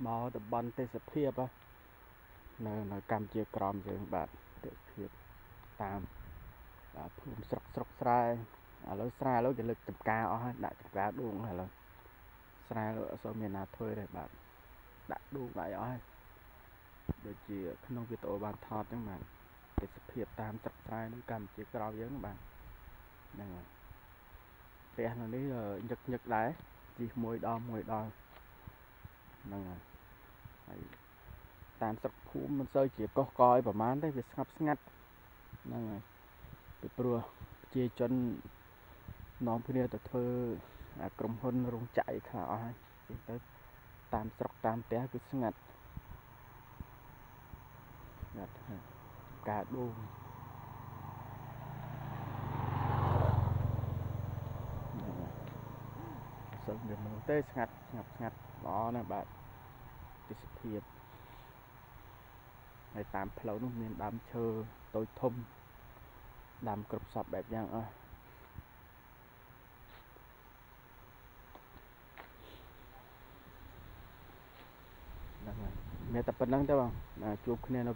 មកតំបន់ទេសភាពនៅកម្ពុជាក្រមយើងបាទទេសភាពតាមភូមិស្រុកស្រែឥឡូវស្រែឥឡូវគេលើកចម្ការអស់ហើយដាក់ចម្ការដួងឥឡូវស្រែឥឡូវអត់សូវមានណាធ្វើទេបាទដាក់ដួងដាក់អស់ហើយដូចជាក្នុងវីដេអូបានថតចឹងបាទទេសភាពតាមស្រុកស្រែនៅកម្ពុជាក្រមយើងបាទហ្នឹងហើយផ្ទះនៅនេះញឹកដែរជីមួយដងហ្នឹងហើយតាមស្រុកភូមិមិនសូវជាកុសកយប្រហែលទេវាស្ងប់ស្ងាត់ហ្នឹងហើយពីព្រោះប្រជាជននាំគ្នាទៅធ្វើក្រុមហ៊ុនរោងចក្រអីខ្លះអស់ហើយទៅតាមស្រុកតាមផ្ទះគឺស្ងាត់ការដួងសូវមានមនុស្សទេស្ងាត់ល្អណាស់បាទទេសភាពហើយតាមផ្លូវនោះមានដើមឈើតូចធំដាំគ្រប់សពបែបយ៉ាងអស់ហ្នឹងហើយមានតែប៉ុណ្្នឹងទេបងជួបគ្នានៅ